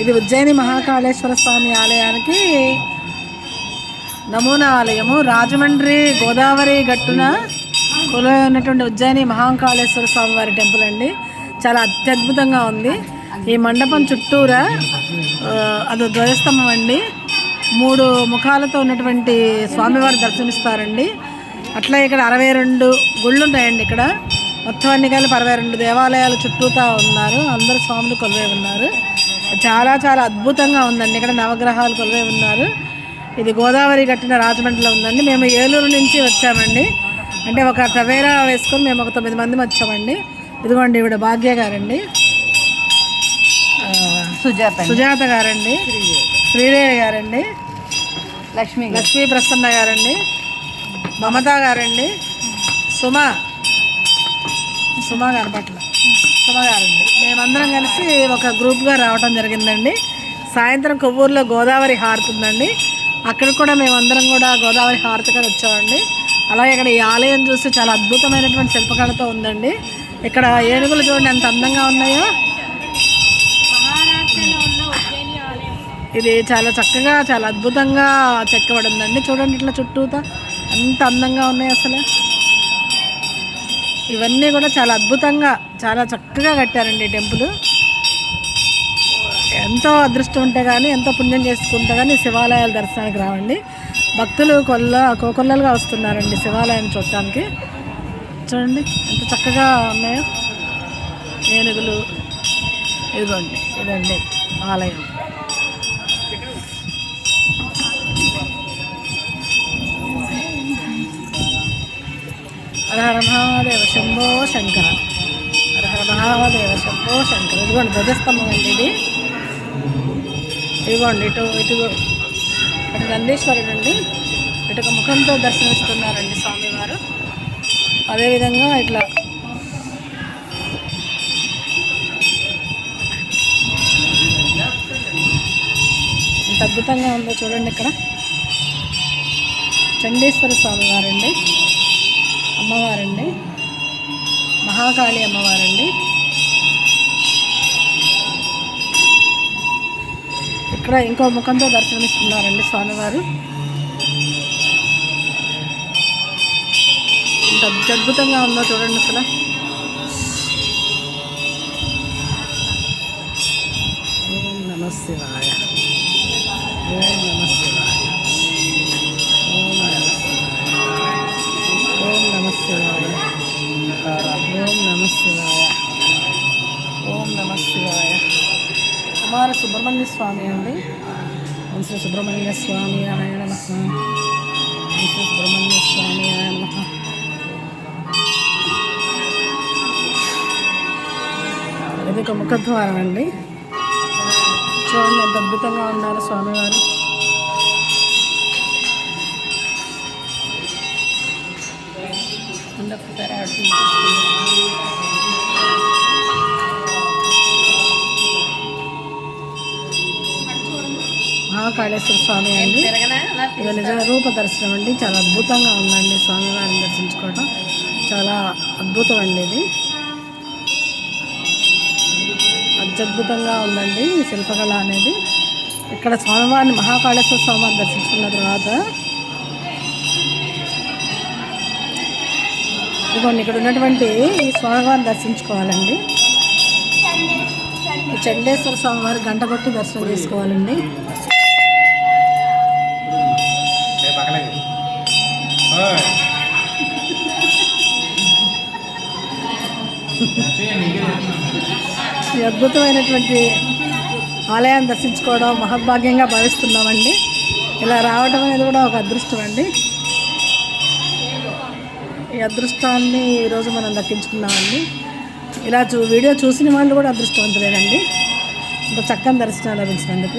ఇది ఉజ్జయిని మహాకాళేశ్వర స్వామి ఆలయానికి నమూనా ఆలయము. రాజమండ్రి గోదావరి గట్టున కొలువై ఉన్నటువంటి ఉజ్జయిని మహాకాళేశ్వర స్వామి వారి టెంపుల్ అండి. చాలా అత్యద్భుతంగా ఉంది. ఈ మండపం చుట్టూరా అది ధ్వజస్తంభం అండి. 3 ముఖాలతో ఉన్నటువంటి స్వామివారు దర్శనమిస్తారండి. అట్లా ఇక్కడ 62 గుళ్ళు ఉంటాయండి. ఇక్కడ మొత్తం అన్ని కలిపి 62 దేవాలయాలు చుట్టూతా ఉన్నారు. అందరు స్వాములు కొలువై ఉన్నారు. చాలా చాలా అద్భుతంగా ఉందండి. ఇక్కడ నవగ్రహాలు కొలువై ఉన్నారు. ఇది గోదావరి గట్టిన రాజమండ్రిలో ఉందండి. మేము ఏలూరు నుంచి వచ్చామండి. అంటే ఒక టవేరా వేసుకొని మేము ఒక 9 మంది వచ్చామండి. ఇదిగోండి ఈవిడ భాగ్య గారండి, సుజాత గారండి, శ్రీదేవి గారండి, లక్ష్మీ ప్రసన్న గారండి, మమత గారండి, సుమ గారండి. మేమందరం కలిసి ఒక గ్రూప్గా రావడం జరిగిందండి. సాయంత్రం కొవ్వూరులో గోదావరి హారతి ఉందండి. అక్కడ కూడా మేమందరం కూడా గోదావరి హారతిగా వచ్చామండి. అలాగే ఇక్కడ ఈ ఆలయం చూసి చాలా అద్భుతమైనటువంటి శిల్పకళతో ఉందండి. ఇక్కడ ఏనుగులు చూడండి ఎంత అందంగా ఉన్నాయో. ఇది చాలా చక్కగా చాలా అద్భుతంగా చెక్కబడి ఉందండి. చూడండి ఇట్లా చుట్టూతా ఎంత అందంగా ఉన్నాయి అసలు. ఇవన్నీ కూడా చాలా అద్భుతంగా చాలా చక్కగా కట్టారండి ఈ టెంపుల్. ఎంతో అదృష్టం ఉంటే కానీ ఎంతో పుణ్యం చేసుకుంటే కానీ శివాలయాల దర్శనానికి రావండి. భక్తులు కోకొల్లలుగా వస్తున్నారండి శివాలయాన్ని చూడటానికి. చూడండి ఎంత చక్కగా ఉన్నాయో ఏనుగులు. ఇదండి ఆలయం. హర మహాదేవ శంభో శంకర, హర మహాదేవ శంభో శంకర. ఇదిగోండి ధ్వజస్తంభం అండి ఇది. ఇదిగోండి ఇటు నందీశ్వరుడు అండి. ఇటు ముఖంతో దర్శనమిస్తున్నారండి స్వామివారు. అదేవిధంగా ఇట్లా ఎంత అద్భుతంగా ఉందో చూడండి. ఇక్కడ చండీశ్వర స్వామి వారండి, అమ్మవారండి, మహాకాళి అమ్మవారండి. ఇక్కడ ఇంకో ముఖంతో దర్శనమిస్తున్నారండి స్వామివారు. ఎంత అద్భుతంగా ఉందో చూడండి అసలు. ఓం నమః శివాయ, ఓం నమః శివాయ, ఓం నమః శివాయ, ఓం నమః శివాయ, ఓం నమః శివాయ, ఓం నమః శివాయ. కుమార సుబ్రహ్మణ్య స్వామి అండి. ఓం శ్రీ సుబ్రహ్మణ్య స్వామి ఆయ నమః. ఓం శ్రీ సుబ్రహ్మణ్య స్వామి ఆయ నమః. ఇది ఒక ముఖద్వారం అండి. చూడండి ఎంత అద్భుతంగా ఉన్నారు స్వామివారు. మహాకాళేశ్వర స్వామి అండి. ఇది నిజ రూప దర్శనం అండి. చాలా అద్భుతంగా ఉందండి స్వామివారిని దర్శించుకోవడం. చాలా అద్భుతం అండి. ఇది అత్యద్భుతంగా ఉందండి ఈ శిల్పకళ అనేది. ఇక్కడ స్వామివారిని మహాకాళేశ్వర స్వామివారిని దర్శించుకున్న తర్వాత ఇదిగోండి ఇక్కడ ఉన్నటువంటి ఈ స్వామివారిని దర్శించుకోవాలండి. ఈ చండేశ్వర స్వామివారి గంట కొట్టి దర్శనం చేసుకోవాలండి. ఈ అద్భుతమైనటువంటి ఆలయాన్ని దర్శించుకోవడం మహద్భాగ్యంగా భావిస్తున్నామండి. ఇలా రావడం అనేది కూడా ఒక అదృష్టం అండి. ఈ అదృష్టాన్ని ఈరోజు మనం దక్కించుకున్నామండి. ఇలా వీడియో చూసిన వాళ్ళు కూడా అదృష్టవంతులేనండి. ఇంత చక్కని దర్శనం లభించినందుకు.